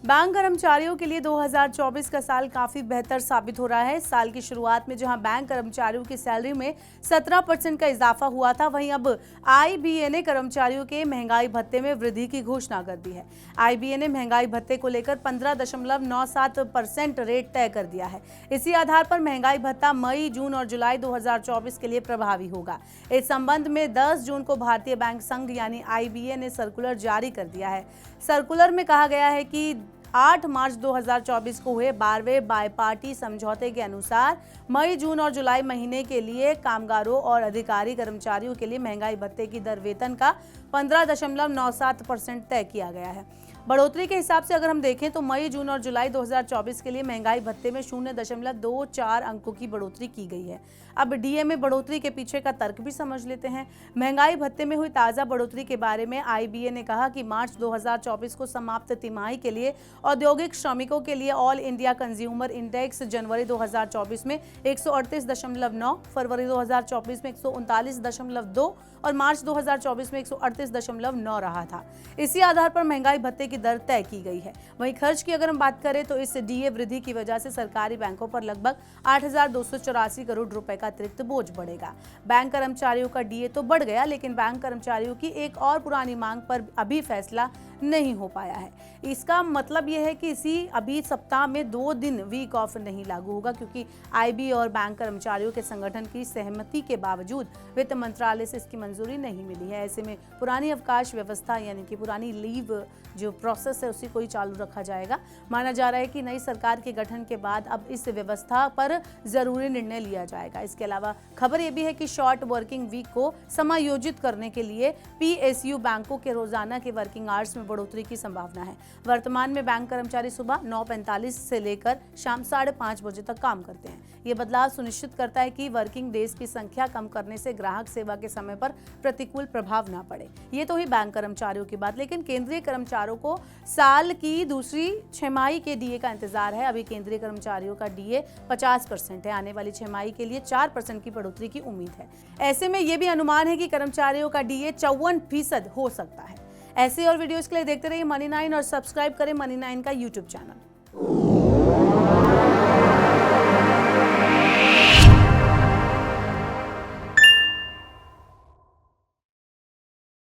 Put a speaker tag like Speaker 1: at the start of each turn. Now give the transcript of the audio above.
Speaker 1: Bank कर्मचारियों के लिए 2024 का साल काफी बेहतर साबित हो रहा है। साल की शुरुआत में जहां बैंक कर्मचारियों की सैलरी में 17% का इजाफा हुआ था, वहीं अब आईबीए ने कर्मचारियों के महंगाई भत्ते में वृद्धि की घोषणा कर दी है। आईबीए ने महंगाई भत्ते को लेकर 15.97% रेट तय कर दिया है। इसी आधार पर महंगाई भत्ता मई, जून और जुलाई 2024 के लिए प्रभावी होगा। इस संबंध में 10 जून को भारतीय बैंक संघ यानी आईबीए ने सर्कुलर जारी कर दिया है। सर्कुलर में कहा गया है कि 8 मार्च 2024 को हुए 12वें बायपार्टी समझौते के अनुसार मई, जून और जुलाई महीने के लिए कामगारों और अधिकारी कर्मचारियों के लिए महंगाई भत्ते की दर वेतन का 15.97% तय किया गया है। बढ़ोतरी के हिसाब से अगर हम देखें तो मई, जून और जुलाई 2024 के लिए महंगाई भत्ते में 0.24 अंकों की बढ़ोतरी की गई है। अब डीए में बढ़ोतरी के पीछे का तर्क भी समझ लेते हैं। महंगाई भत्ते में हुई ताज़ा बढ़ोतरी के बारे में आईबीए ने कहा कि मार्च 2024 को समाप्त तिमाही के लिए औद्योगिक श्रमिकों के लिए ऑल इंडिया कंज्यूमर इंडेक्स जनवरी 2024 में 138.9, फरवरी 2024 में 139.2 और मार्च 2024 में 138.9 रहा था। इसी आधार पर महंगाई भत्ते की दर तय की गई है। वहीं खर्च की अगर हम बात करें तो इस डीए वृद्धि की वजह से सरकारी बैंकों पर लगभग 8,284 करोड़ रुपए का अतिरिक्त बोझ बढ़ेगा। बैंक कर्मचारियों का डीए तो बढ़ गया, लेकिन बैंक कर्मचारियों की एक और पुरानी मांग पर अभी फैसला नहीं हो पाया है। इसका मतलब यह है कि अभी सप्ताह में 2 दिन वीक ऑफ नहीं लागू होगा, क्योंकि आईबी और बैंक कर्मचारियों के संगठन की सहमति के बावजूद वित्त मंत्रालय से इसकी मंजूरी नहीं मिली है। ऐसे में पुरानी अवकाश व्यवस्था यानी कि पुरानी लीव जो प्रोसेस है उसी को ही चालू रखा जाएगा। माना जा रहा है कि नई सरकार के गठन के बाद अब इस व्यवस्था पर जरूरी निर्णय लिया जाएगा। इसके अलावा खबर यह भी है कि शॉर्ट वर्किंग वीक को समायोजित करने के लिए पीएसयू बैंकों के रोजाना के वर्किंग आवर्स में बढ़ोतरी की संभावना है। वर्तमान में बैंक कर्मचारी सुबह 9:45 से लेकर शाम 5:30 बजे तक काम करते हैं। ये बदलाव सुनिश्चित करता है कि वर्किंग डेज की संख्या कम करने से ग्राहक सेवा के समय पर प्रतिकूल प्रभाव ना पड़े। ये तो ही बैंक कर्मचारियों की बात, लेकिन केंद्रीय कर्मचारियों को साल की दूसरी छमाही के डीए का इंतजार है। अभी केंद्रीय कर्मचारियों का डीए 50% है। आने वाली छमाही के लिए 4% की बढ़ोतरी की उम्मीद है। ऐसे में यह भी अनुमान है कि कर्मचारियों का डीए 54% हो सकता है। ऐसे और वीडियोस के लिए देखते रहिए मनी 9 और सब्सक्राइब करें मनी 9 का यूट्यूब चैनल।